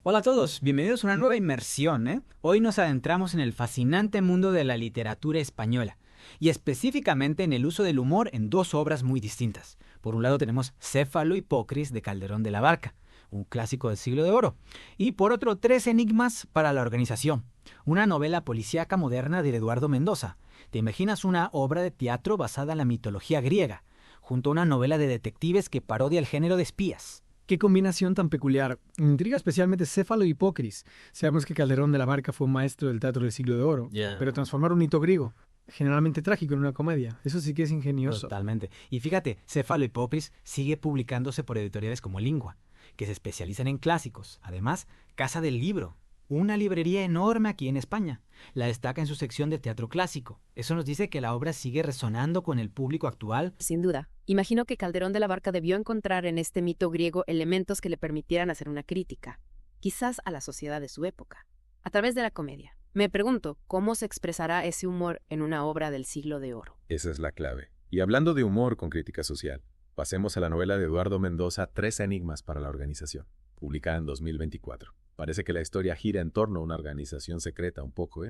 Hola a todos, bienvenidos a una nueva inmersión, Hoy nos adentramos en el fascinante mundo de la literatura española, y específicamente en el uso del humor en dos obras muy distintas. Por un lado tenemos Céfalo y Pocris de Calderón de la Barca, un clásico del Siglo de Oro, y por otro Tres enigmas para la organización, una novela policíaca moderna de Eduardo Mendoza. ¿Te imaginas una obra de teatro basada en la mitología griega, junto a una novela de detectives que parodia el género de espías? Qué combinación tan peculiar. Intriga especialmente Céfalo y Pocris. Sabemos que Calderón de la Barca fue un maestro del teatro del Siglo de Oro, pero transformar un mito griego, generalmente trágico, en una comedia, eso sí que es ingenioso. Totalmente. Y fíjate, Céfalo y Pocris sigue publicándose por editoriales como Lingua, que se especializan en clásicos. Además, Casa del Libro, una librería enorme aquí en España, la destaca en su sección de teatro clásico. Eso nos dice que la obra sigue resonando con el público actual. Sin duda. Imagino que Calderón de la Barca debió encontrar en este mito griego elementos que le permitieran hacer una crítica, quizás a la sociedad de su época, a través de la comedia. Me pregunto, ¿cómo se expresará ese humor en una obra del Siglo de Oro? Esa es la clave. Y hablando de humor con crítica social, pasemos a la novela de Eduardo Mendoza, Tres enigmas para la organización, publicada en 2024. Parece que la historia gira en torno a una organización secreta un poco,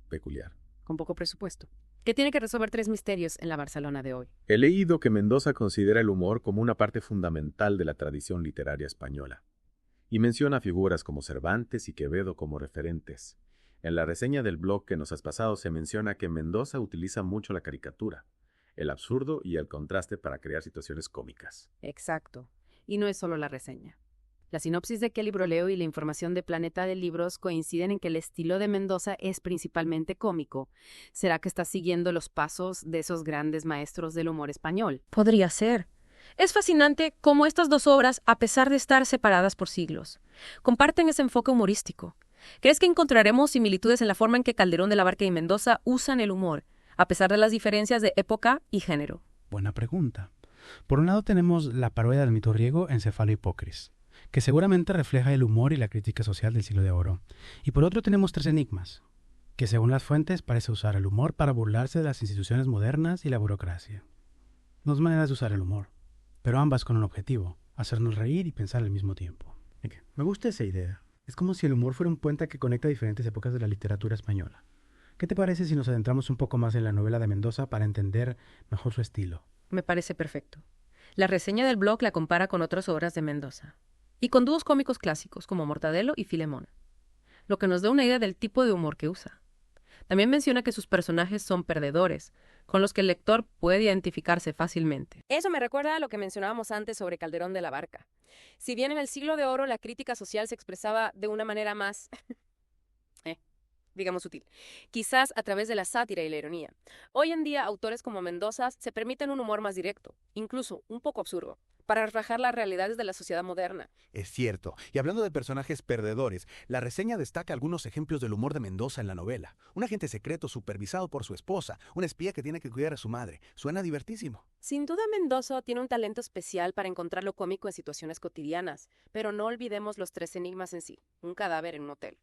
peculiar. Con poco presupuesto. ¿Qué tiene que resolver tres misterios en la Barcelona de hoy? He leído que Mendoza considera el humor como una parte fundamental de la tradición literaria española, y menciona figuras como Cervantes y Quevedo como referentes. En la reseña del blog que nos has pasado se menciona que Mendoza utiliza mucho la caricatura, el absurdo y el contraste para crear situaciones cómicas. Exacto. Y no es solo la reseña. La sinopsis de qué libro leo y la información de Planeta de Libros coinciden en que el estilo de Mendoza es principalmente cómico. ¿Será que está siguiendo los pasos de esos grandes maestros del humor español? Podría ser. Es fascinante cómo estas dos obras, a pesar de estar separadas por siglos, comparten ese enfoque humorístico. ¿Crees que encontraremos similitudes en la forma en que Calderón de la Barca y Mendoza usan el humor, a pesar de las diferencias de época y género? Buena pregunta. Por un lado tenemos la parodia del mito griego en Céfalo y Pocris, que seguramente refleja el humor y la crítica social del Siglo de Oro. Y por otro tenemos Tres enigmas, que según las fuentes parece usar el humor para burlarse de las instituciones modernas y la burocracia. Dos maneras de usar el humor, pero ambas con un objetivo, hacernos reír y pensar al mismo tiempo. Me gusta esa idea. Es como si el humor fuera un puente que conecta diferentes épocas de la literatura española. ¿Qué te parece si nos adentramos un poco más en la novela de Mendoza para entender mejor su estilo? Me parece perfecto. La reseña del blog la compara con otras obras de Mendoza, y con dúos cómicos clásicos como Mortadelo y Filemón, lo que nos da una idea del tipo de humor que usa. También menciona que sus personajes son perdedores, con los que el lector puede identificarse fácilmente. Eso me recuerda a lo que mencionábamos antes sobre Calderón de la Barca. Si bien en el Siglo de Oro la crítica social se expresaba de una manera más, digamos sutil, quizás a través de la sátira y la ironía, hoy en día autores como Mendoza se permiten un humor más directo, incluso un poco absurdo, para reflejar las realidades de la sociedad moderna. Es cierto. Y hablando de personajes perdedores, la reseña destaca algunos ejemplos del humor de Mendoza en la novela. Un agente secreto supervisado por su esposa, un espía que tiene que cuidar a su madre. Suena divertísimo. Sin duda Mendoza tiene un talento especial para encontrar lo cómico en situaciones cotidianas, pero no olvidemos los tres enigmas en sí. Un cadáver en un hotel,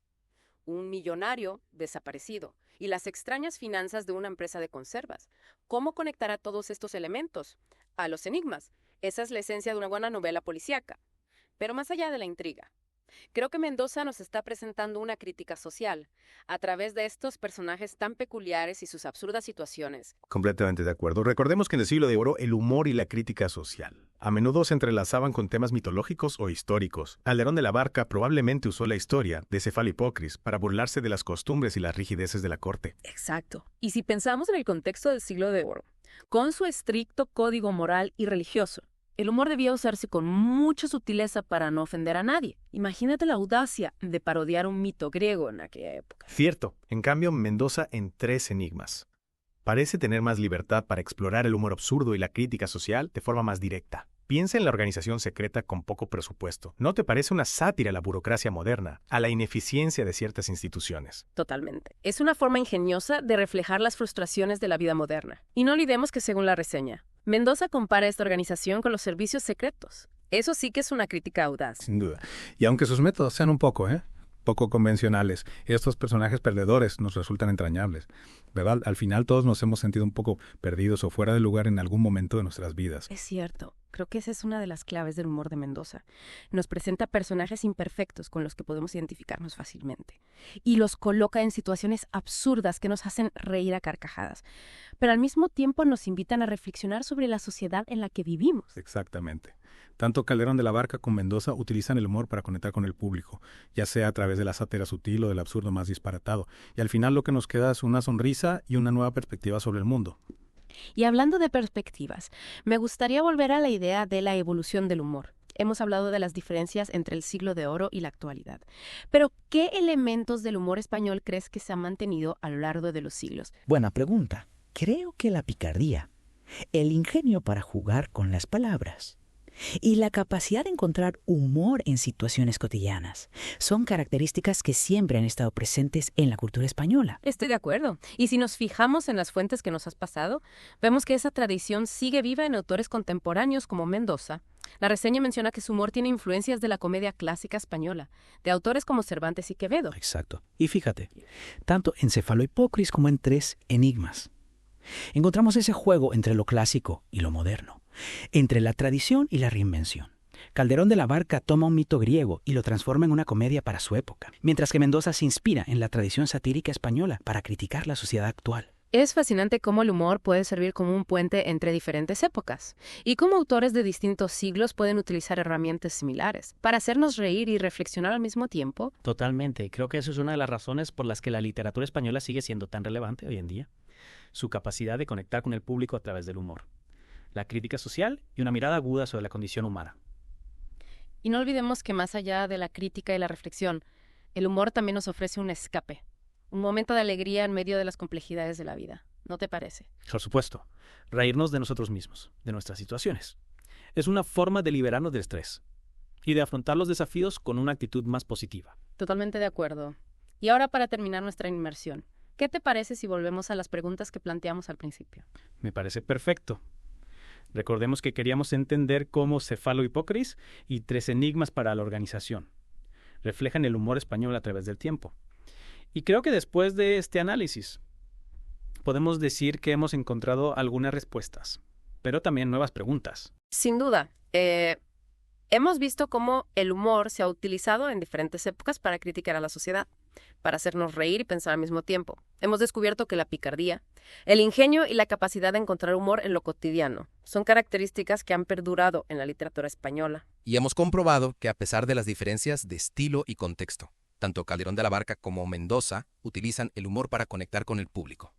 un millonario desaparecido y las extrañas finanzas de una empresa de conservas. ¿Cómo conectar a todos estos elementos a los enigmas? Esa es la esencia de una buena novela policíaca. Pero más allá de la intriga, creo que Mendoza nos está presentando una crítica social a través de estos personajes tan peculiares y sus absurdas situaciones. Completamente de acuerdo. Recordemos que en el Siglo de Oro el humor y la crítica social a menudo se entrelazaban con temas mitológicos o históricos. Calderón de la Barca probablemente usó la historia de Céfalo y Pocris para burlarse de las costumbres y las rigideces de la corte. Exacto. Y si pensamos en el contexto del Siglo de Oro, con su estricto código moral y religioso, el humor debía usarse con mucha sutileza para no ofender a nadie. Imagínate la audacia de parodiar un mito griego en aquella época. Cierto. En cambio, Mendoza en Tres enigmas parece tener más libertad para explorar el humor absurdo y la crítica social de forma más directa. Piensa en la organización secreta con poco presupuesto. ¿No te parece una sátira a la burocracia moderna, a la ineficiencia de ciertas instituciones? Totalmente. Es una forma ingeniosa de reflejar las frustraciones de la vida moderna. Y no olvidemos que según la reseña, Mendoza compara esta organización con los servicios secretos. Eso sí que es una crítica audaz. Sin duda. Y aunque sus métodos sean un poco convencionales, estos personajes perdedores nos resultan entrañables, ¿verdad? Al final todos nos hemos sentido un poco perdidos o fuera de lugar en algún momento de nuestras vidas. Es cierto. Creo que esa es una de las claves del humor de Mendoza. Nos presenta personajes imperfectos con los que podemos identificarnos fácilmente. Y los coloca en situaciones absurdas que nos hacen reír a carcajadas. Pero al mismo tiempo nos invitan a reflexionar sobre la sociedad en la que vivimos. Exactamente. Tanto Calderón de la Barca como Mendoza utilizan el humor para conectar con el público, ya sea a través de la sátira sutil o del absurdo más disparatado. Y al final lo que nos queda es una sonrisa y una nueva perspectiva sobre el mundo. Y hablando de perspectivas, me gustaría volver a la idea de la evolución del humor. Hemos hablado de las diferencias entre el siglo de oro y la actualidad. Pero, ¿qué elementos del humor español crees que se han mantenido a lo largo de los siglos? Buena pregunta. Creo que la picardía, el ingenio para jugar con las palabras y la capacidad de encontrar humor en situaciones cotidianas son características que siempre han estado presentes en la cultura española. Estoy de acuerdo. Y si nos fijamos en las fuentes que nos has pasado, vemos que esa tradición sigue viva en autores contemporáneos como Mendoza. La reseña menciona que su humor tiene influencias de la comedia clásica española, de autores como Cervantes y Quevedo. Exacto. Y fíjate, tanto en Cefalohipócris como en Tres Enigmas, encontramos ese juego entre lo clásico y lo moderno, entre la tradición y la reinvención. Calderón de la Barca toma un mito griego y lo transforma en una comedia para su época, mientras que Mendoza se inspira en la tradición satírica española para criticar la sociedad actual. Es fascinante cómo el humor puede servir como un puente entre diferentes épocas y cómo autores de distintos siglos pueden utilizar herramientas similares para hacernos reír y reflexionar al mismo tiempo. Totalmente. Creo que eso es una de las razones por las que la literatura española sigue siendo tan relevante hoy en día. Su capacidad de conectar con el público a través del humor, la crítica social y una mirada aguda sobre la condición humana. Y no olvidemos que más allá de la crítica y la reflexión, el humor también nos ofrece un escape, un momento de alegría en medio de las complejidades de la vida. ¿No te parece? Por supuesto, reírnos de nosotros mismos, de nuestras situaciones. Es una forma de liberarnos del estrés y de afrontar los desafíos con una actitud más positiva. Totalmente de acuerdo. Y ahora, para terminar nuestra inmersión, ¿qué te parece si volvemos a las preguntas que planteamos al principio? Me parece perfecto. Recordemos que queríamos entender cómo Cefalohipócris y Tres Enigmas para la organización reflejan el humor español a través del tiempo. Y creo que después de este análisis podemos decir que hemos encontrado algunas respuestas, pero también nuevas preguntas. Sin duda. Hemos visto cómo el humor se ha utilizado en diferentes épocas para criticar a la sociedad, para hacernos reír y pensar al mismo tiempo. Hemos descubierto que la picardía, el ingenio y la capacidad de encontrar humor en lo cotidiano son características que han perdurado en la literatura española. Y hemos comprobado que a pesar de las diferencias de estilo y contexto, tanto Calderón de la Barca como Mendoza utilizan el humor para conectar con el público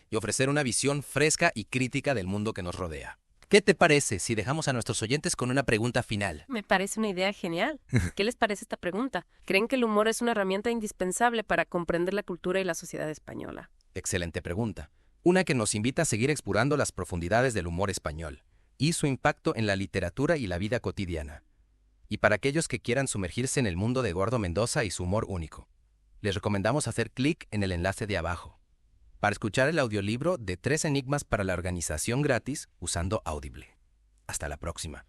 y ofrecer una visión fresca y crítica del mundo que nos rodea. ¿Qué te parece si dejamos a nuestros oyentes con una pregunta final? Me parece una idea genial. ¿Qué les parece esta pregunta? ¿Creen que el humor es una herramienta indispensable para comprender la cultura y la sociedad española? Excelente pregunta. Una que nos invita a seguir explorando las profundidades del humor español y su impacto en la literatura y la vida cotidiana. Y para aquellos que quieran sumergirse en el mundo de Eduardo Mendoza y su humor único, les recomendamos hacer clic en el enlace de abajo para escuchar el audiolibro de Tres Enigmas para la organización gratis usando Audible. Hasta la próxima.